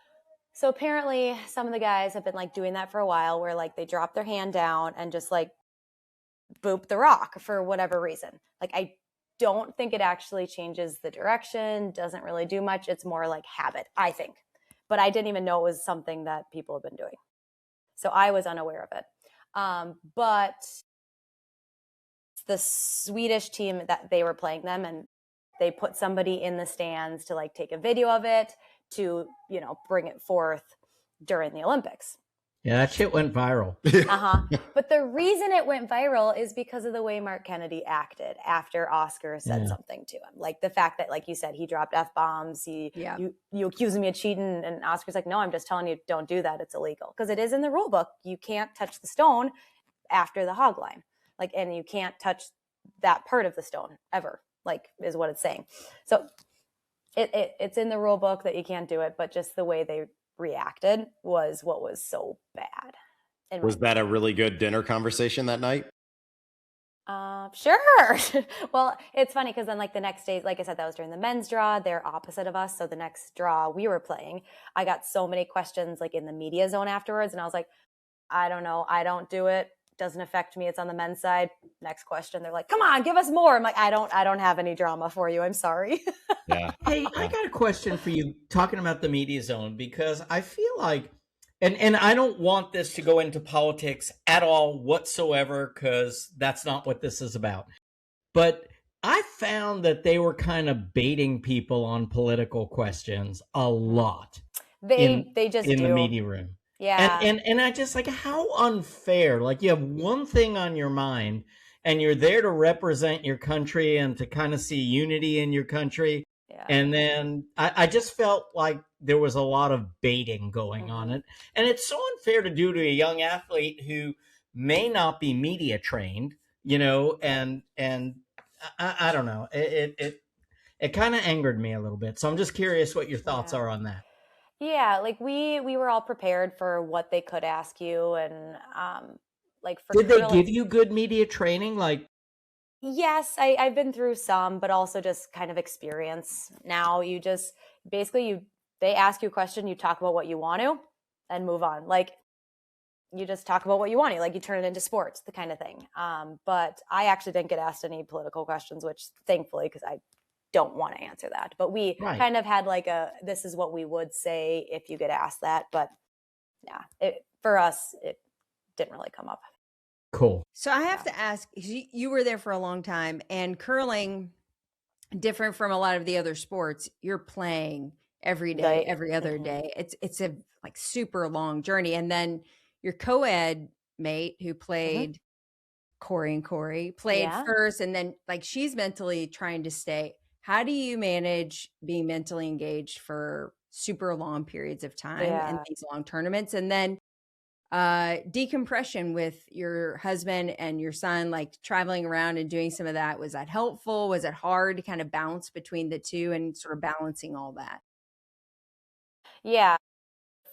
So apparently some of the guys have been like doing that for a while, where like they drop their hand down and just like boop the rock for whatever reason. Like, I don't think it actually changes the direction, doesn't really do much. It's more like habit, I think. But I didn't even know it was something that people have been doing. So I was unaware of it. But the Swedish team, that they were playing them, and they put somebody in the stands to like take a video of it to, you know, bring it forth during the Olympics. Yeah, that shit went viral. But the reason it went viral is because of the way Mark Kennedy acted after Oscar said something to him. Like the fact that, like you said, he dropped F-bombs. You accusing me of cheating, and Oscar's like, no, I'm just telling you, don't do that. It's illegal. Because it is in the rule book. You can't touch the stone after the hog line. Like, and you can't touch that part of the stone ever, like, is what it's saying. So it's in the rule book that you can't do it, but just the way they reacted was what was so bad. Was that a really good dinner conversation that night? Sure. Well, it's funny because then like the next day, like I said, that was during the men's draw. They're opposite of us. So the next draw we were playing, I got so many questions like in the media zone afterwards. And I was like, I don't know. I don't do it. Doesn't affect me. It's on the men's side. Next question. They're like, come on, give us more. I'm like, I don't have any drama for you. I'm sorry. Yeah. Hey, I got a question for you talking about the media zone, because I feel like, and I don't want this to go into politics at all whatsoever, because that's not what this is about. But I found that they were kind of baiting people on political questions a lot. They just in do. the media room. Yeah. And I just like, how unfair. Like, you have one thing on your mind and you're there to represent your country and to kind of see unity in your country. Yeah. And then I just felt like there was a lot of baiting going on it. And it's so unfair to do to a young athlete who may not be media trained, you know, and I don't know. It kind of angered me a little bit. So I'm just curious what your thoughts are on that. Yeah, like we were all prepared for what they could ask you, and like for did they give you good media training? Like, yes, I've been through some, but also just kind of experience. Now you just basically they ask you a question, you talk about what you want to, and move on. Like you just talk about what you want to, like you turn it into sports, the kind of thing. But I actually didn't get asked any political questions, which thankfully, because I don't want to answer that. But we kind of had like this is what we would say if you get asked that. But yeah, for us, it didn't really come up. Cool. So I have to ask, you were there for a long time, and curling, different from a lot of the other sports, you're playing every day, every other day. It's a like super long journey. And then your co-ed mate who played Corey played first, and then like she's mentally trying to stay. How do you manage being mentally engaged for super long periods of time and these long tournaments? And then decompression with your husband and your son, like traveling around and doing some of that. Was that helpful? Was it hard to kind of bounce between the two and sort of balancing all that? Yeah.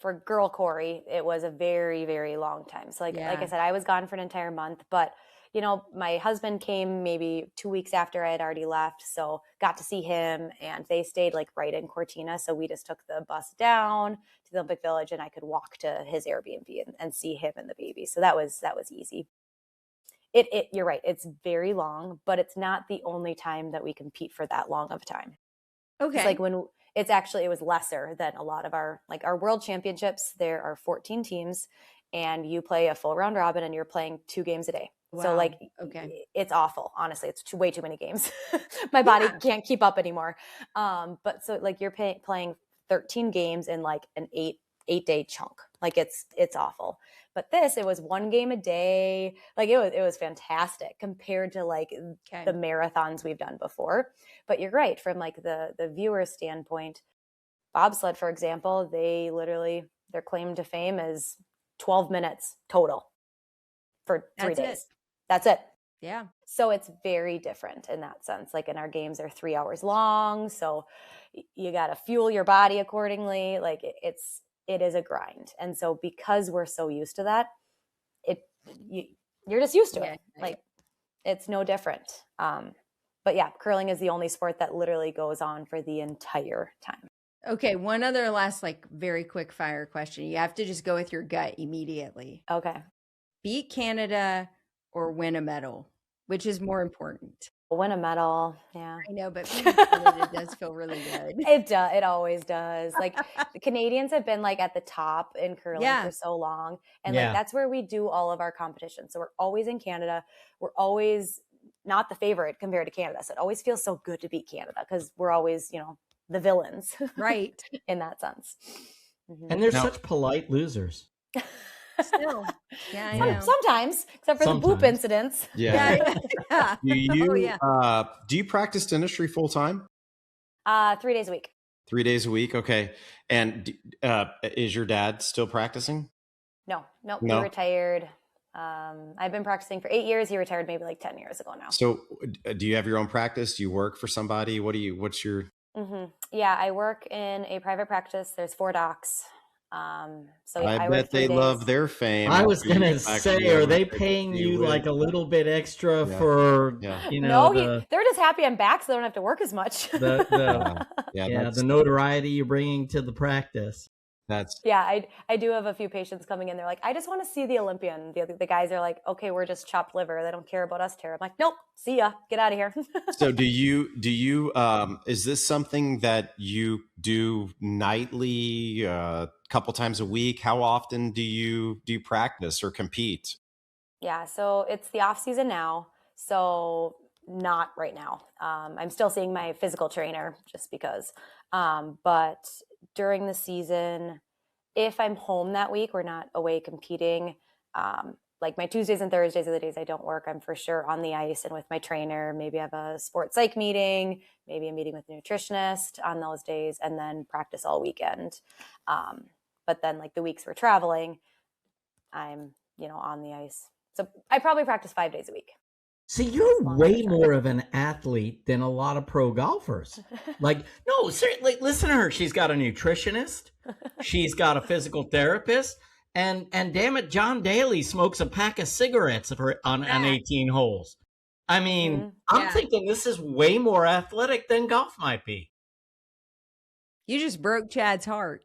For girl Corey, it was a very, very long time. So like I said, I was gone for an entire month, but you know, my husband came maybe 2 weeks after I had already left. So got to see him, and they stayed like right in Cortina. So we just took the bus down to the Olympic Village, and I could walk to his Airbnb and see him and the baby. So that was easy. You're right. It's very long, but it's not the only time that we compete for that long of time. Okay. It's like when it was lesser than a lot of our world championships. There are 14 teams, and you play a full round robin, and you're playing 2 games a day. Wow. So like, it's awful. Honestly, it's way too many games. My body can't keep up anymore. But so like you're playing 13 games in like an 8-day chunk. Like it's awful. But it was 1 game a day. Like it was fantastic compared to like the marathons we've done before. But you're right. From like the viewer standpoint, bobsled, for example, their claim to fame is 12 minutes total for 3 days. That's it. Yeah. So it's very different in that sense. Like, in our games are 3 hours long. So you got to fuel your body accordingly. Like, it is a grind. And so because we're so used to that, you're just used to it. Like, it's no different. But yeah, curling is the only sport that literally goes on for the entire time. Okay. One other last, like, very quick fire question. You have to just go with your gut immediately. Okay. Beat Canada or win a medal, which is more important? Win a medal. Yeah. I know, but beating Canada does feel really good. It does. It always does. Like, the Canadians have been like at the top in curling for so long. And like, that's where we do all of our competitions. So we're always in Canada. We're always not the favorite compared to Canada. So it always feels so good to beat Canada because we're always, the villains. Right. In that sense. Mm-hmm. And they're such polite losers. Still. Yeah, I know. Sometimes, except for the boop incidents. Yeah. Do you practice dentistry full time? 3 days a week. 3 days a week. Okay. And is your dad still practicing? No. He retired. I've been practicing for 8 years. He retired maybe like 10 years ago now. So do you have your own practice? Do you work for somebody? What's your... Mm-hmm. Yeah, I work in a private practice. There's 4 docs. So I bet they love their fame. I was going to say, are they paying you like a little bit extra for, No, they're just happy I'm back so they don't have to work as much. The notoriety you're bringing to the practice. I do have a few patients coming in. They're like, I just want to see the Olympian. The guys are like, okay, we're just chopped liver. They don't care about us, Tara. I'm like, nope, see ya. Get out of here. So do you, is this something that you do nightly, couple times a week? How often do you practice or compete? Yeah. So it's the off season now. So not right now. I'm still seeing my physical trainer just because, but during the season, if I'm home that week, we're not away competing. Like my Tuesdays and Thursdays are the days I don't work. I'm for sure on the ice and with my trainer. Maybe I have a sports psych meeting, maybe a meeting with a nutritionist on those days, and then practice all weekend. But then like the weeks we're traveling, I'm, on the ice. So I probably practice 5 days a week. So you're way more of an athlete than a lot of pro golfers. Like, no, seriously, listen to her. She's got a nutritionist. She's got a physical therapist. And damn it, John Daly smokes a pack of cigarettes on 18 holes. I mean, I'm thinking this is way more athletic than golf might be. You just broke Chad's heart.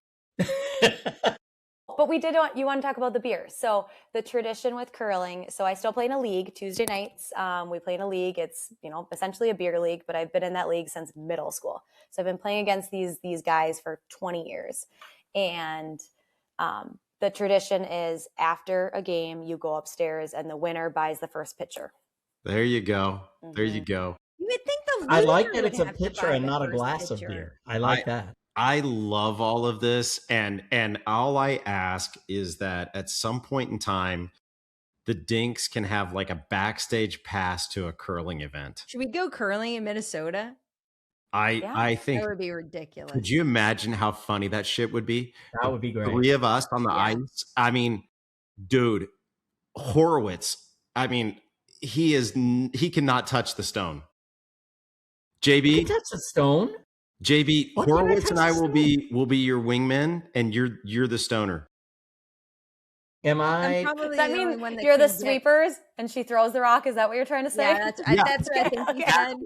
But you want to talk about the beers. So the tradition with curling, so I still play in a league Tuesday nights. We play in a league. It's, essentially a beer league, but I've been in that league since middle school. So I've been playing against these guys for 20 years. And the tradition is after a game, you go upstairs and the winner buys the first pitcher. There you go. Mm-hmm. There you go. You would think I like that it's a pitcher and not a glass of beer. I like that. I love all of this. And all I ask is that at some point in time, the Dinks can have like a backstage pass to a curling event. Should we go curling in Minnesota? I think that would be ridiculous. Could you imagine how funny that shit would be? That would be great. 3 of us on the ice. I mean, dude, Horowitz. I mean, he cannot touch the stone. JB, touch the stone. JB, Horowitz and I will be your wingmen, and you're the stoner. Am I? Does that mean you're the sweepers and she throws the rock? Is that what you're trying to say? Yeah, that's what I think he said.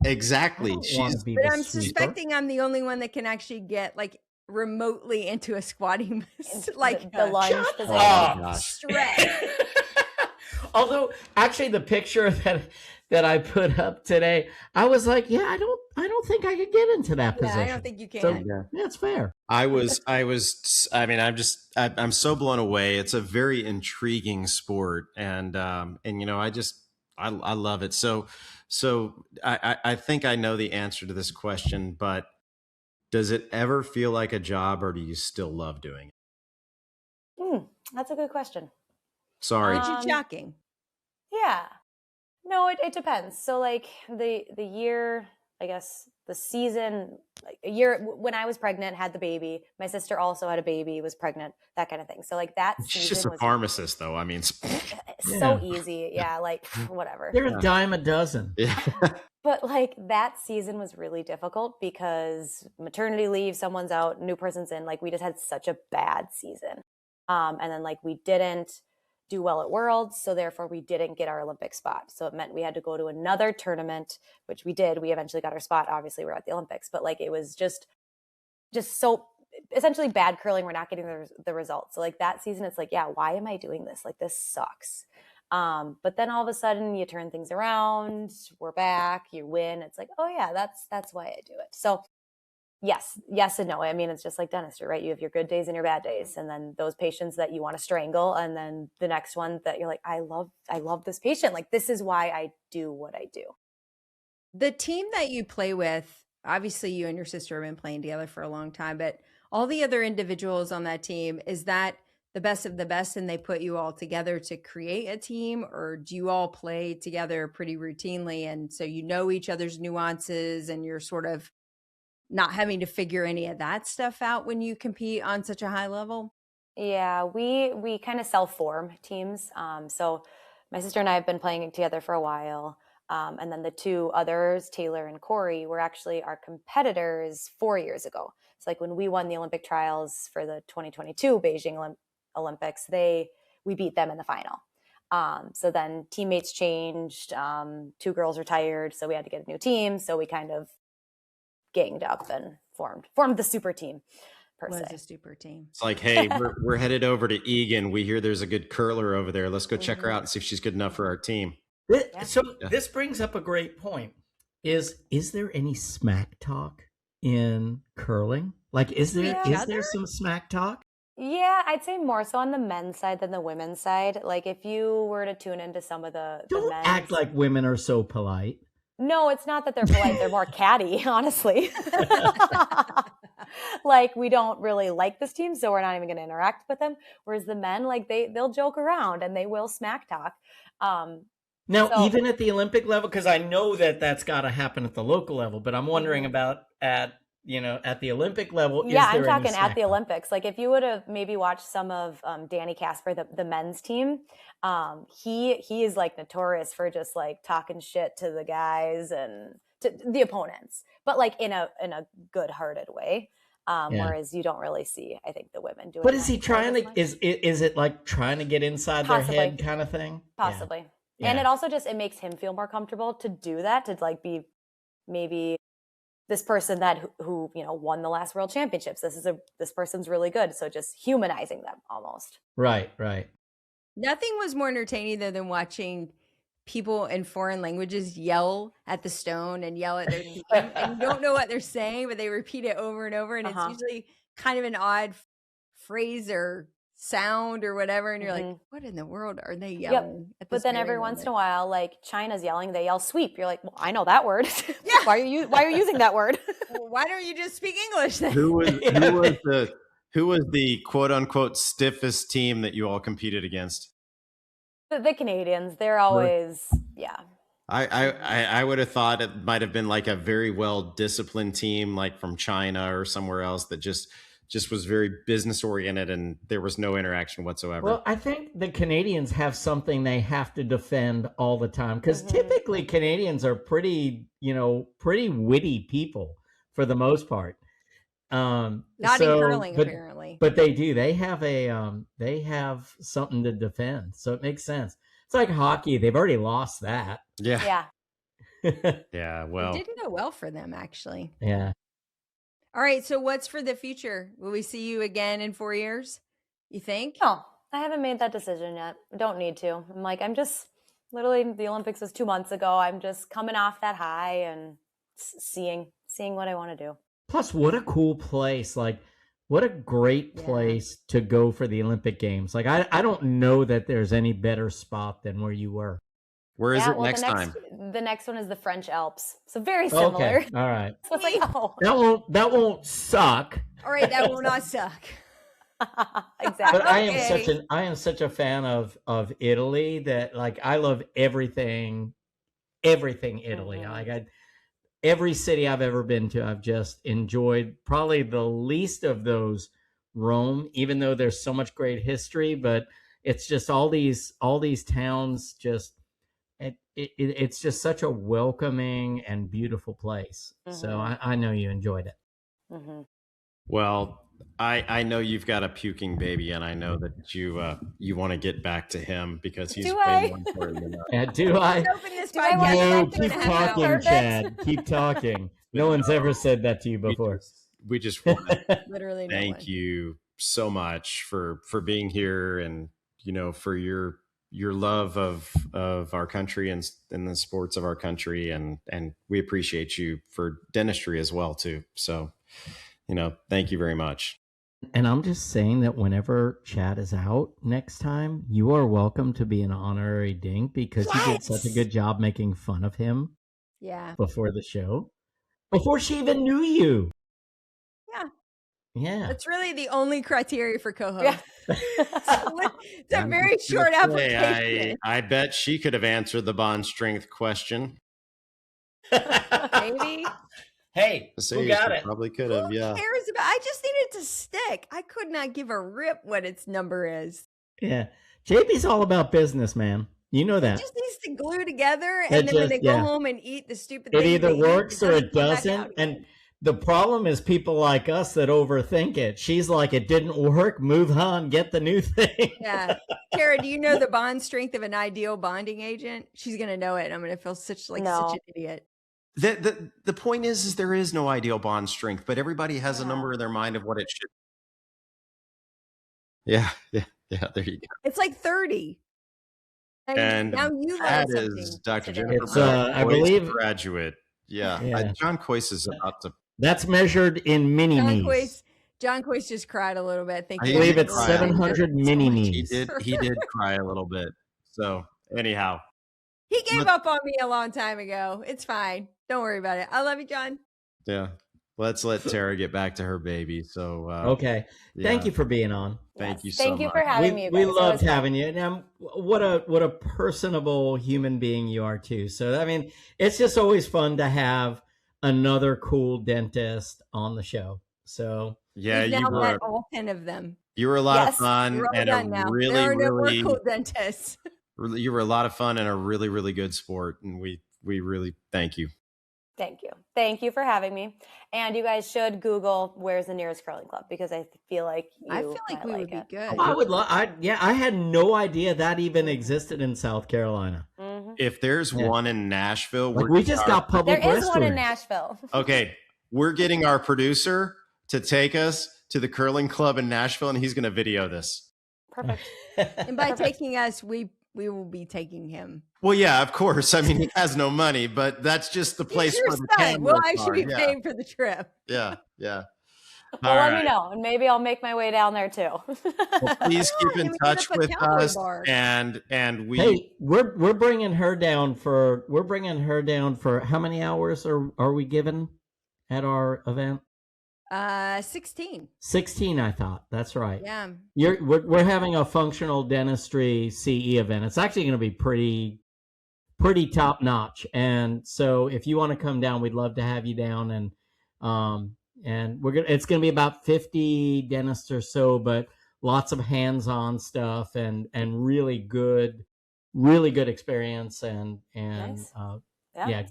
Exactly. But I'm suspecting I'm the only one that can actually get like remotely into a squatting like the lunge position. Stretch. Although, actually, the picture that I put up today, I was like, yeah, I don't think I could get into that position. I don't think you can. So, that's fair. I'm so blown away. It's a very intriguing sport. And I love it. So I think I know the answer to this question, but does it ever feel like a job or do you still love doing it? That's a good question. Sorry. Shocking. Yeah. No, it depends. So like the year, I guess the season, like a year when I was pregnant, had the baby. My sister also had a baby, was pregnant, that kind of thing. So like that She's season just a was pharmacist, though. I mean, so easy. Yeah, like whatever. They're a dime a dozen. yeah. But like that season was really difficult because maternity leave, someone's out, new person's in. Like we just had such a bad season. And then like we didn't do well at Worlds, so therefore we didn't get our Olympic spot. So it meant we had to go to another tournament, which we did. We eventually got our spot. Obviously, we're at the Olympics, but like it was just so essentially bad curling. We're not getting the results. So like that season, it's like, yeah, why am I doing this? Like this sucks. But then all of a sudden you turn things around, we're back, you win. It's like, oh yeah, that's why I do it. So yes and no. I mean, it's just like dentistry, right? You have your good days and your bad days. And then those patients that you want to strangle. And then the next one that you're like, I love this patient. Like, this is why I do what I do. The team that you play with, obviously you and your sister have been playing together for a long time, but all the other individuals on that team, is that the best of the best and they put you all together to create a team, or do you all play together pretty routinely and so you know each other's nuances and you're sort of not having to figure any of that stuff out when you compete on such a high level? Yeah, we kind of self-form teams. So my sister and I have been playing together for a while. And then the two others, Taylor and Corey, were actually our competitors 4 years ago. So like when we won the Olympic trials for the 2022 Beijing Olympics, we beat them in the final. So then teammates changed, two girls retired, so we had to get a new team. So we kind of ganged up and formed the super team per se. Was a super team. It's like, hey, we're headed over to Egan. We hear there's a good curler over there. Let's go check her out and see if she's good enough for our team. This brings up a great point. Is there any smack talk in curling? Like, is there some smack talk? Yeah, I'd say more so on the men's side than the women's side. Like if you were to tune into some of the men's, act like women are so polite. No, it's not that they're polite. They're more catty, honestly. Like we don't really like this team, so we're not even going to interact with them. Whereas the men, like they'll joke around and they will smack talk. Now, even at the Olympic level, because I know that's got to happen at the local level, but I'm wondering about at the Olympic level. Yeah, I'm talking at the Olympics. Like if you would have maybe watched some of Danny Casper, the men's team, he is like notorious for just like talking shit to the guys and to the opponents, but like in a good-hearted way. Whereas you don't really see, I think, the women doing. But is he trying to? Is it like trying to get inside their head kind of thing? Possibly. Yeah. Yeah. And it also it makes him feel more comfortable to do that, to like be maybe this person who won the last world championships. This person's really good. So just humanizing them almost. Right. Nothing was more entertaining than watching people in foreign languages yell at the stone and yell at their team. And you don't know what they're saying, but they repeat it over and over. And it's usually kind of an odd phrase or sound or whatever. And you're like, what in the world are they yelling? Yep. But then every once in a while, like China's yelling, they yell sweep. You're like, well, I know that word. Yeah. Why are you using that word? Well, why don't you just speak English then? Who was the quote unquote stiffest team that you all competed against? The Canadians. They're always, yeah. I would have thought it might have been like a very well disciplined team, like from China or somewhere else that just was very business oriented and there was no interaction whatsoever. Well, I think the Canadians have something they have to defend all the time because typically Canadians are pretty witty people for the most part. Not in curling, apparently. But they do. They have something to defend. So it makes sense. It's like hockey. They've already lost that. Yeah. Yeah. Well, it didn't go well for them, actually. Yeah. All right. So what's for the future? Will we see you again in 4 years? You think? No, I haven't made that decision yet. I don't need to. I'm just literally, the Olympics was 2 months ago. I'm just coming off that high and seeing what I want to do. Plus, what a cool place. Like, what a great place to go for the Olympic Games. Like, I don't know that there's any better spot than where you were. Where is it next time? The next one is the French Alps. So very similar. Okay. All right. So it's like, that won't suck. All right, that will not suck. Exactly. But I am such a fan of Italy that like I love everything Italy. Like every city I've ever been to, I've just enjoyed. Probably the least of those, Rome, even though there's so much great history, but it's just all these towns. Just it's just such a welcoming and beautiful place. So I know you enjoyed it. Well, I know you've got a puking baby, and I know that you want to get back to him because he's way more important than that. Do I? Open this No, podcast. keep talking, Chad. Keep talking. No one's ever said that to you before. We just want to Literally, thank you so much for being here, and for your love of our country and the sports of our country, and we appreciate you for dentistry as well too. So, thank you very much. And I'm just saying that whenever Chad is out next time, you are welcome to be an honorary dink because you did such a good job making fun of him. Yeah. Before the show, before she even knew you. Yeah. Yeah. That's really the only criteria for co-host. Yeah. It's a very short application. I bet she could have answered the bond strength question. Maybe. Hey, who got it? Probably could have, Who yeah. cares about? I just need it to stick. I could not give a rip what its number is. Yeah. JP's all about business, man. You know that. It just needs to glue together, and then when they go home and eat the stupid it thing, either works or it come back doesn't. out. And the problem is people like us that overthink it. She's like, it didn't work. Move on. Get the new thing. Yeah. Tara, do you know the bond strength of an ideal bonding agent? She's going to know it. I'm going to feel such an idiot. The point is there is no ideal bond strength, but everybody has a number in their mind of what it should. Yeah. There you go. It's like 30. And now you that learned is something Dr. today. Jennifer Bell, I believe graduate. Yeah. John Coyce is about to. That's measured in mini knees. John Coyce just cried a little bit. I believe it's 700 mini knees. He did cry a little bit. So anyhow. He gave up on me a long time ago. It's fine. Don't worry about it. I love you, John. Yeah. Let's let Tara get back to her baby. So okay. Yeah. Thank you for being on. Thank you so much. Thank you for having me. We loved having you. And what a personable human being you are too. So I mean, it's just always fun to have another cool dentist on the show. So yeah, you met all 10 of them. You were a lot of fun and there are no more cool dentists. You were a lot of fun and a really, really good sport, and we really thank you. Thank you for having me. And you guys should Google where's the nearest curling club because I feel like we would be good. I would love. I had no idea that even existed in South Carolina. Mm-hmm. If there's one in Nashville, we just got public. There is one in Nashville. Okay, we're getting our producer to take us to the curling club in Nashville, and he's going to video this. Perfect. And by taking us, we will be taking him. Well, yeah, of course. I mean, he has no money, but that's just the place where the cameras Well, I should be are. paying for the trip. Yeah. Well, let me know, and maybe I'll make my way down there too. Well, please keep in touch with us, and we. Hey, we're bringing her down for how many hours are we given at our event? 16. 16, I thought. That's right. Yeah. We're having a functional dentistry CE event. It's actually going to be pretty top notch. And so if you want to come down, we'd love to have you down. And it's going to be about 50 dentists or so, but lots of hands-on stuff and really good experience and nice.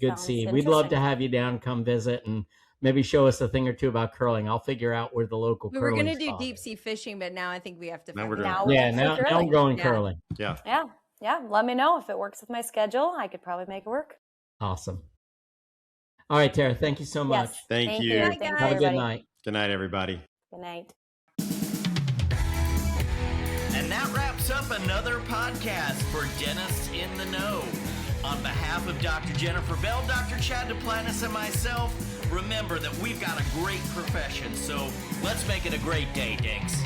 Good CE. We'd love to have you down, come visit and maybe show us a thing or two about curling. I'll figure out where the local curling. We were going to do deep sea fishing, but now I think we have to. Now we're doing. Now I'm going curling. Yeah. Let me know if it works with my schedule. I could probably make it work. Awesome. All right, Tara. Thank you so much. Yes. Thank you. Have a good night. Good night, everybody. Good night. And that wraps up another podcast for Dentists in the Know. On behalf of Dr. Jennifer Bell, Dr. Chad Duplantis, and myself, remember that we've got a great profession, so let's make it a great day, dinks.